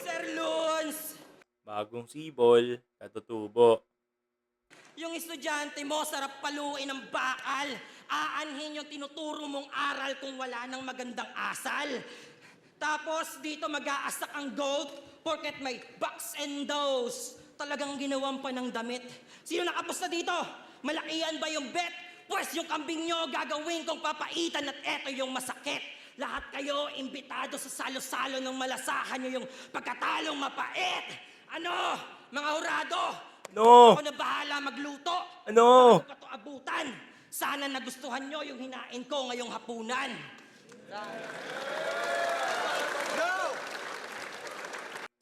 Sir Luns, Bagong sibol, katutubo. yung estudyante mo, sarap paluin ng bakal. Aanhin yung tinuturo mong aral kung wala nang magandang asal. Tapos dito mag-aasak ang goat porket may bucks and does. Talagang ginawan pa ng damit. Sino nakaposta dito? Malakihan ba yung bet? Pues yung kambing nyo gagawin kong papaitan at eto yung masakit. Lahat kayo imbitado sa salo-salo ng malasahan nyo yung pagkatalong mapait. Ano? Mga hurado? No! Ako na bahala magluto. Ano? Bago ka to abutan. Sana nagustuhan nyo yung hinain ko ngayong hapunan.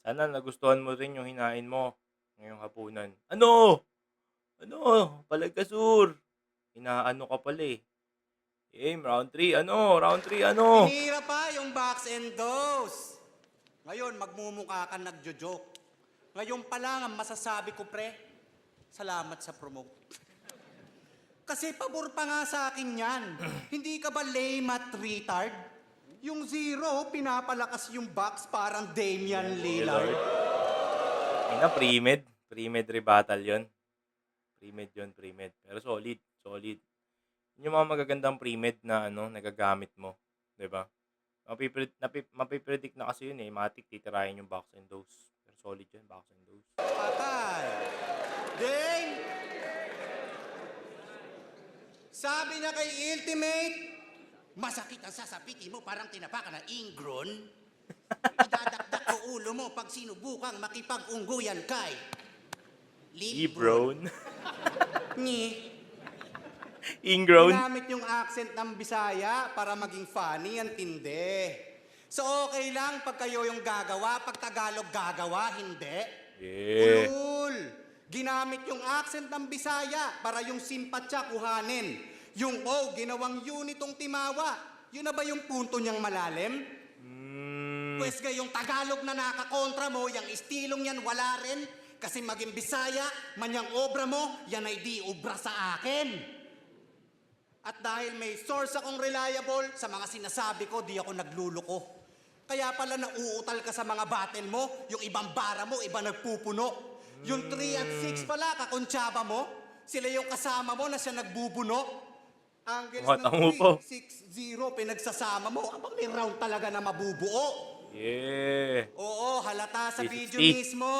Sana nagustuhan mo rin yung hinain mo ngayong hapunan. Ano? Ano? Palagkasur. Inaano ka pala eh. Game, round 3. Ano? Round 3, ano? Tinira pa yung box and dose. Ngayon, magmumukha ka nagjo-joke. Ngayon pa lang ang masasabi ko, pre, salamat sa promote. Kasi pabor pa nga sa akin yan. Hindi ka ba lame at retard? Yung zero, pinapalakas yung box parang Damian Lillard. Ina, pre-med. Pre-med rebuttal yun. Pre-med yun, pre-med. Pero solid, solid. Yun yung mga magagandang pre-med na nagagamit mo. Diba? Mapipredict na kasi yun eh. Matik, titirahin yung box and dose. Pero solid yun, box and dose. Patay. Ding! Sabi niya kay Ultimate, masakit ang sasapitin mo parang tinapakan ng ingron. Idadakdak ko ulo mo pag sinubukang makipag-ungguyan kay Lebron. Ni. Ingrown. Ginamit yung accent ng Bisaya para maging funny, ang tindi. So okay lang pag kayo yung gagawa, pag Tagalog gagawa, hindi. Yeah. Ulul! Ginamit yung accent ng Bisaya para yung simpatsya kuhanin. Yung O, ginawang unitong timawa. Yun na ba yung punto niyang malalim? Pwes yung Tagalog na nakakontra mo, yung istilong yan wala rin. Kasi maging Bisaya, manyang obra mo, yan ay di obra sa akin. At dahil may source akong reliable, sa mga sinasabi ko, di ako nagluluko. Kaya pala nauutal ka sa mga battle mo, yung ibang bara mo, iba nagpupuno. Yung 3 at 6 pala, kakontsaba mo, sila yung kasama mo na siya nagbubuno. Angles Mata ng mo po. 3, 6, 0, pinagsasama mo. Aba, may round talaga na mabubuo. Yeah. Oo, halata sa 360. video mismo.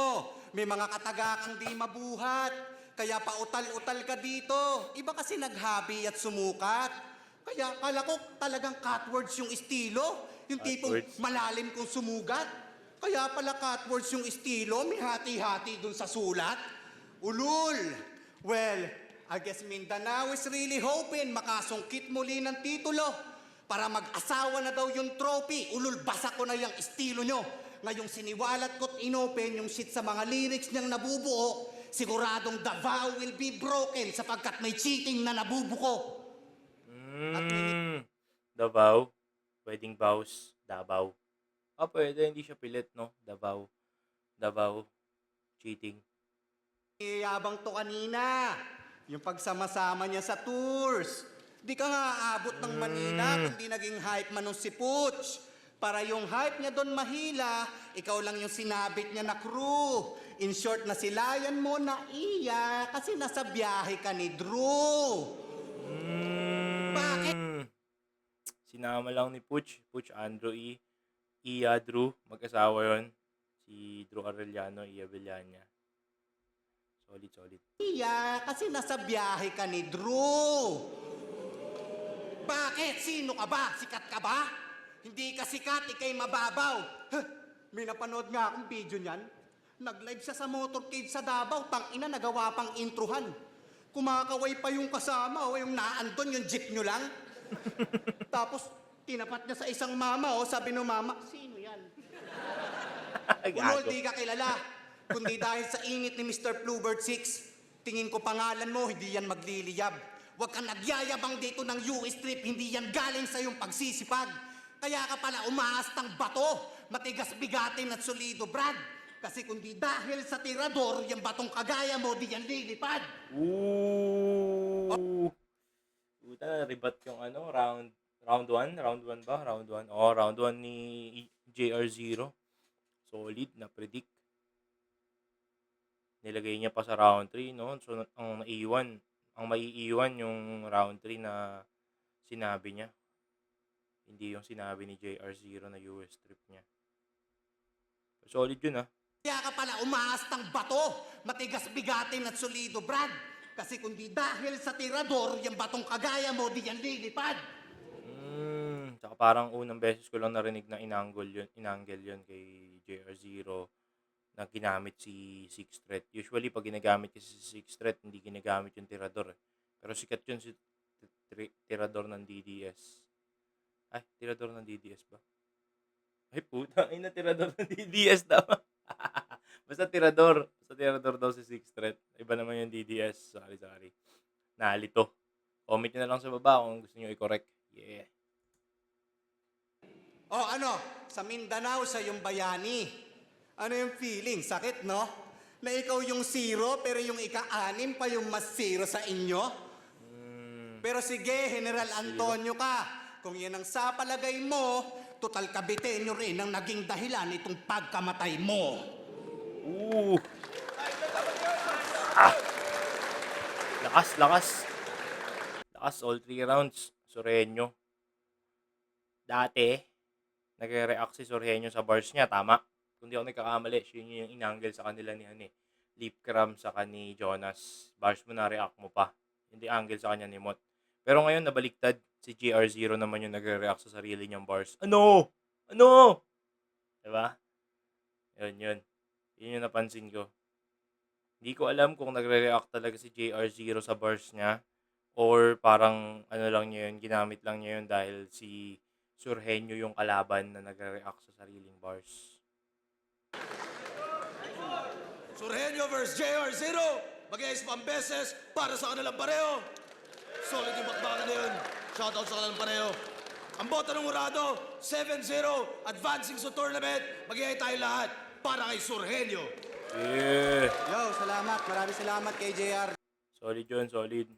May mga katagakang di mabuhat. Kaya pautal-utal ka dito. Iba kasi naghabi at sumukat. Kaya kala ko talagang cutwords yung estilo. Yung tipong Cutwords. malalim kung sumugat. Kaya pala cutwords yung estilo. May hati-hati dun sa sulat. Ulul! Well, I guess Mindanao is really hoping makasungkit muli ng titulo. Para mag-asawa na daw yung trophy. Ulul, basa ko na yung estilo nyo. Ngayong siniwalat ko't inopen yung shit sa mga lyrics niyang nabubuo, siguradong the vow will be broken sapagkat may cheating na nabubuko. Davao. Wedding vows. Davao. Pwede. Hindi siya pilit, no? Davao. Davao. Cheating. Iyabang to kanina. Yung pagsama-sama niya sa tours. Di ka nga aabot ng Manila kung di naging hype man nung si Putsch. Para yung hype niya doon mahila, ikaw lang yung sinabit niya na crew. In short, nasilayan mo na iya kasi nasa biyahe ka ni Drew. Bakit? Sinama lang ni Puch. Puch, Andrew E. Iya, Drew. Mag-asawa yon. Si Drew Arellano, Iya Villania. Solid, solid. Iya, kasi nasa biyahe ka ni Drew. Bakit? Sino ka ba? Sikat ka ba? Hindi ka sikat, ikay mababaw. Huh, may napanood nga akong video niyan. Nag-live siya sa motorcade sa Davao, tangina nagawa pang introhan. Kumakaway pa yung kasama, o yung naandon, yung jeep nyo lang. Tapos, tinapat niya sa isang mama, sabi ng mama, sino yan? Ulol, Gago. di ka kilala. Kundi dahil sa init ni Mr. Bluebird 6, tingin ko pangalan mo, hindi yan magliliyab. Huwag kang nagyayabang dito ng US trip, hindi yan galing sa iyong pagsisipag. Kaya ka pala umaastang bato, matigas bigatin at solido, Brad. Kasi kundi dahil sa tirador, yung batong kagaya mo, di yan lilipad. Ooh. Puta, ribat yung ano, round 1, round 1 ba? Round 1. Oh, round 1 ni JR0. Solid na predict. Nilagay niya pa sa round 3, no? So ang maiiwan yung round 3 na sinabi niya. Hindi yung sinabi ni JR0 na US trip niya. Solid yun, ah. Kaya ka pala umaastang bato, matigas bigatin at solido, Brad. Kasi kundi dahil sa tirador, yung batong kagaya mo, di yan lilipad. Tsaka parang unang beses ko lang narinig na inangle yun kay JR0 na ginamit si Sixth Threat. Usually, pag ginagamit kasi si Sixth Threat, hindi ginagamit yung tirador. Pero sikat yun si tirador ng DDS. Ay, tirador ng DDS ba? Ay, puta. Ay, na tirador ng DDS daw. Basta tirador. Basta tirador daw si Sixth Threat. Iba naman yung DDS. Sorry. Nalito. Comment nyo na lang sa baba kung gusto nyo i-correct. Yeah. O ano, sa Mindanao, sa yung bayani. Ano yung feeling? Sakit, no? Na ikaw yung zero, pero yung ika-anim pa yung mas zero sa inyo? Pero sige, General Antonio ka. Kung yan ang sa palagay mo, total kabitenyo rin ang naging dahilan itong pagkamatay mo. Ooh. Lakas all 3 rounds. Sureño. Dati, nagre-react si Sureño sa bars niya. Tama. Kung di ako nagkakamali, yun yung inangle sa kanila ni Lip Cram sa ni Jonas. Bars mo na, react mo pa. Hindi angle sa kanya ni Mot. Pero ngayon, nabaliktad. Si GR0 naman yung nagre-react sa sarili niyang bars. Ano? Diba? Yun. Yun yung napansin ko. Hindi ko alam kung nagre-react talaga si JR0 sa bars niya or parang ano lang niya yun, ginamit lang niya yun dahil si Surhenyo yung kalaban na nagre-react sa sariling bars. Surhenyo versus JR0. Mag-iis pang beses para sa kanilang pareho. Solid yung bakbakan na yun. Shoutout sa kanilang pareho. Ang boto ng Urado, 7-0, advancing sa tournament. Mag-iay tayo lahat para kay Surhenyo. Yeah. Yo, salamat. Maraming salamat kay JR. Solid yun, solid.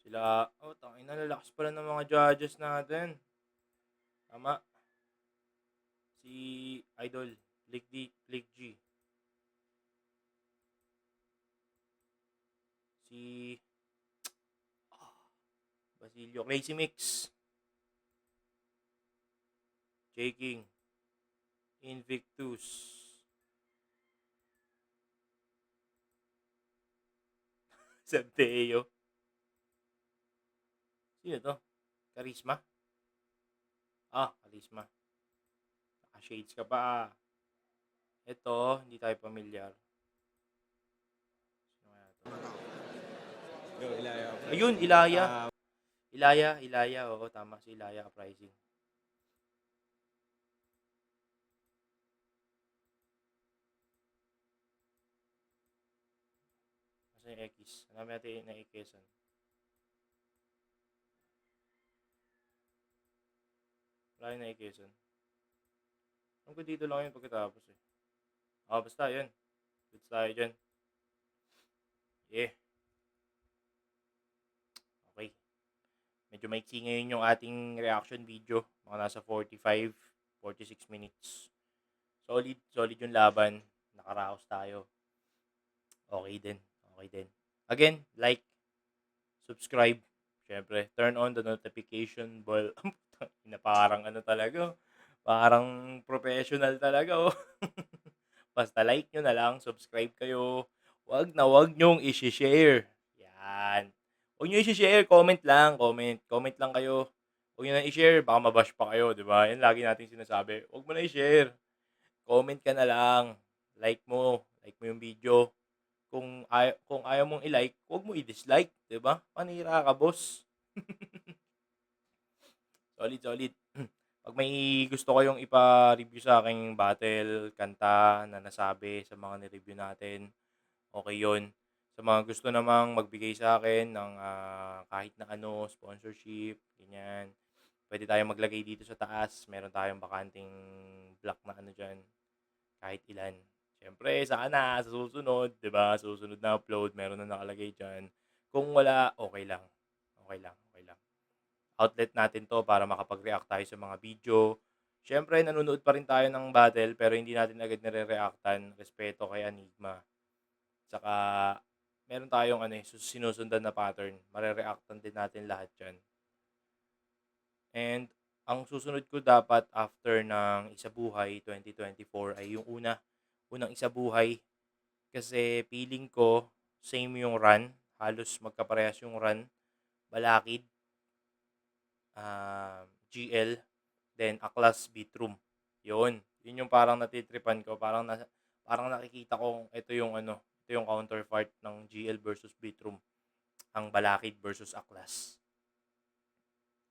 Sila, tangina, lalakas pala ng mga judges natin. Tama. Si Idol, Blake G. Si Basilio, Crazy Mix. J King. Invictus. Santeo. Sino to? Charisma? Charisma. Naka-shades ka pa. Ito, hindi tayo pamilyar. Sino kaya to? Ayun, Ilaya. Ilaya. Oo, tama. Si Ilaya Uprising. Kasi yung X. Hanapin natin na X-an. Wala yung na X-an. Alam ko dito lang yun pagkatapos eh. Basta yun. Goods tayo dyan. Yeah. Okay. Medyo maiksi ngayon yung ating reaction video. Mga nasa 45, 46 minutes. Solid yung laban. Nakaraos tayo. Okay din. Again, like, subscribe, Siyempre, turn on the notification bell. Na parang ano talaga, parang professional talaga, oh. Basta like nyo na lang, subscribe kayo. Wag nyong i-share. Yan. Huwag nyo i-share, comment lang, comment. Comment lang kayo. Huwag nyo na i-share, baka mabash pa kayo, di ba? Yan lagi natin sinasabi. Huwag mo na i-share. Comment ka na lang. Like mo yung video. Kung ayaw mong i-like, huwag mo i-dislike, 'di ba? Panira ka, boss. Solid, solid. Pag may gusto kayong ipa-review sa aking battle, kanta na nasabi sa mga ni-review natin, okay 'yon. Sa mga gusto namang magbigay sa akin ng kahit na ano, sponsorship, ganyan. Pwede tayong maglagay dito sa taas. Meron tayong bakanting block na ano diyan, kahit ilan. Siyempre, sana sa susunod, 'di ba? Susunod na upload, meron na nakalagay diyan. Kung wala, okay lang. Okay lang, okay lang. Outlet natin 'to para makapag-react tayo sa mga video. Siyempre, nanonood pa rin tayo ng battle pero hindi natin agad nare-reactan. Respeto kay Enigma. Tsaka, meron tayong ano, sinusundan na pattern. Mare-reactan din natin lahat 'yan. And ang susunod ko dapat after ng Isabuhay 2024 ay yung unang Isabuhay. Kasi feeling ko same yung run, halos magkaparehas yung run, Balakid, GL, then Aklas Beatroom. Yun yung parang natitripan ko, parang nakikita ko ito yung ano, ito yung counterpart ng GL versus Beatroom, ang Balakid versus Aklas.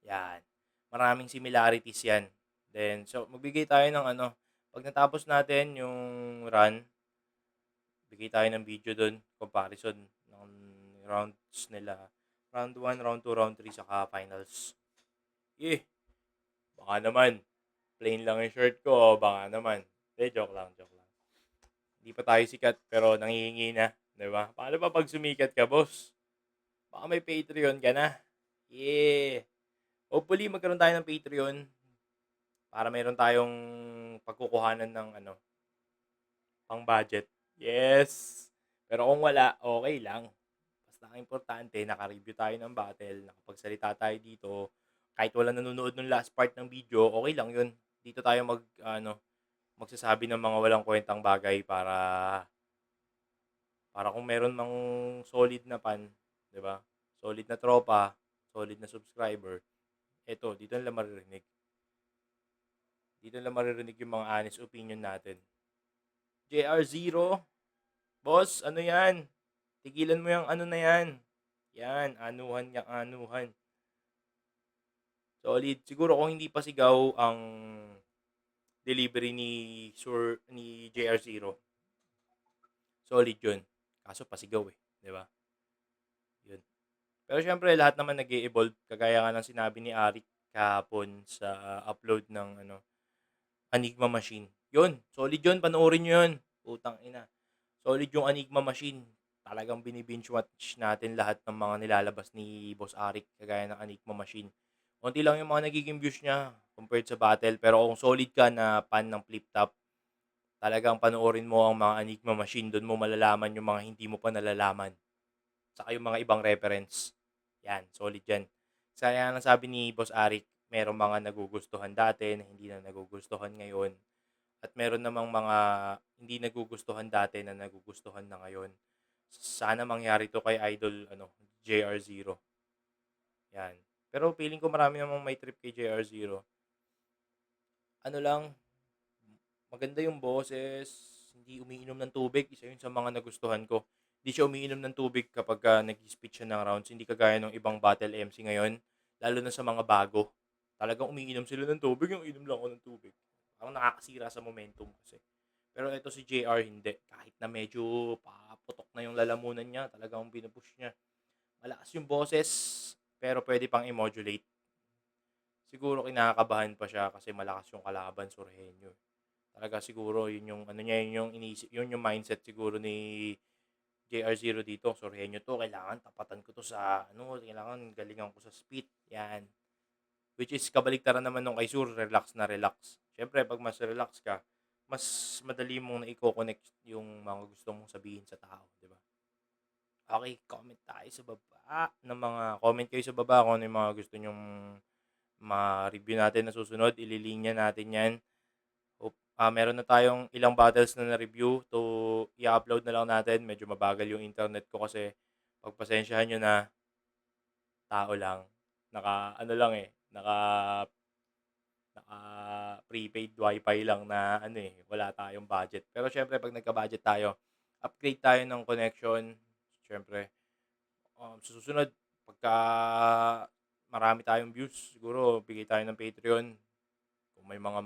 Yan. Maraming similarities yan. Then, so, magbigay tayo ng ano, pag natapos natin yung run, bigay tayo ng video doon, comparison ng rounds nila. Round 1, round 2, round 3, saka finals. Baka naman, plain lang yung shirt ko, baka naman. Joke lang, joke lang. Hindi pa tayo sikat, pero nangihingi na, di ba? Paano pa pag sumikat ka, boss? Baka may Patreon ka na. Hopefully, magkaroon tayo ng Patreon para meron tayong pagkukuhanan ng ano, pang budget. Yes. Pero kung wala, okay lang. Basta ang importante, naka-review tayo ng battle, nakapagsalita tayo dito. Kahit wala nanonood ng last part ng video, okay lang yun. Dito tayo magsasabi ng mga walang kwentang bagay para kung meron mang solid na fan, 'di ba? Solid na tropa, solid na subscriber. Eto, dito nila maririnig. Dito nila maririnig yung mga honest opinion natin. JR0, boss, ano yan? Tigilan mo yung ano na yan. Yan, anuhan yung anuhan. Solid. Siguro kung hindi pa sigaw ang delivery ni JR0, solid yun. Kaso pasigaw eh, di ba? Yun. Pero syempre, lahat naman nag-e-evolve. Kagaya nga ng sinabi ni Arik kahapon sa upload ng Enigma Machine. Yun, solid yun. Panoorin nyo yun. Putang ina. Solid yung Enigma Machine. Talagang binibinge watch natin lahat ng mga nilalabas ni Boss Arik kagaya ng Enigma Machine. Konti lang yung mga nagiging views niya compared sa battle. Pero kung solid ka na fan ng Flip Top, talagang panoorin mo ang mga Enigma Machine. Doon mo malalaman yung mga hindi mo pa nalalaman. Saka yung mga ibang reference. Yan, solid yan. Kaya nga sabi ni Boss Arik, merong mga nagugustuhan dati na hindi na nagugustuhan ngayon. At meron namang mga hindi nagugustuhan dati na nagugustuhan na ngayon. Sana mangyari to kay Idol JR0. Yan. Pero feeling ko marami namang may trip kay JR0. Ano lang, maganda yung boses, hindi umiinom ng tubig. Isa yun sa mga nagustuhan ko. Hindi siya umiinom ng tubig kapag nag-speech siya ng rounds. Hindi kagaya ng ibang battle MC ngayon. Lalo na sa mga bago. Talagang umiinom sila ng tubig. Yung inom lang ako ng tubig. Parang nakakasira sa momentum kasi. Pero ito si JR hindi. Kahit na medyo paputok na yung lalamunan niya, talagang pinupush niya. Malakas yung boses, pero pwede pang i-modulate. Siguro kinakabahan pa siya kasi malakas yung kalaban, Surhenyo. Talaga siguro yun yung ano niya, yun yung mindset siguro ni JR0 dito. Surhenyo to, kailangan tapatan ko to sa kailangan galingan ko sa speed. Yan. Which is kabaliktaran naman nung kay Sur, relax na relax. Siyempre, pag mas relax ka, mas madali mong na-connect yung mga gusto mong sabihin sa tao, di ba? Okay, comment tayo sa baba comment kayo sa baba kung ano yung mga gusto nyong ma-review natin na susunod. Ililinya natin yan. Meron na tayong ilang battles na na-review i-upload na lang natin. Medyo mabagal yung internet ko kasi pagpasensyahan nyo na, tao lang. Ano lang naka prepaid wifi lang na wala tayong budget. Pero syempre pag nagka-budget tayo, upgrade tayo ng connection. Syempre, sa susunod, pagka marami tayong views, siguro bigay tayo ng Patreon. Kung may mga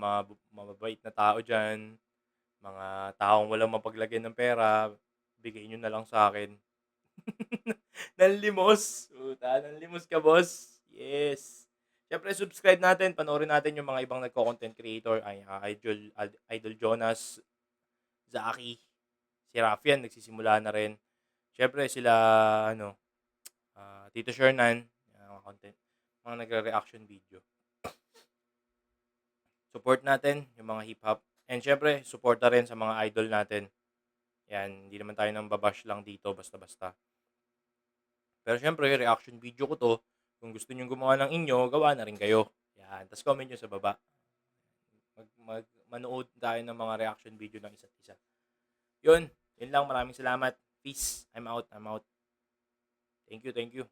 mababait na tao dyan, mga taong walang mapaglagyan ng pera, bigay nyo na lang sa akin. Nanlimos. Puta, nanlimos ka, boss. Yes. Siyempre, subscribe natin. Panoorin natin yung mga ibang nagko-content creator. Idol Jonas, Zaki, si Rafian, nagsisimula na rin. Siyempre, sila, Tito Shernan, mga content, mga nagre-reaction video. Support natin yung mga hip-hop. And syempre, suporta rin sa mga idol natin. Yan, hindi naman tayo nang babash lang dito basta-basta. Pero syempre, reaction video ko to. Kung gusto nyo gumawa ng inyo, gawa na rin kayo. Yan, tapos comment nyo sa baba. Manood tayo ng mga reaction video ng isa't isa. Yun lang. Maraming salamat. Peace. I'm out. Thank you.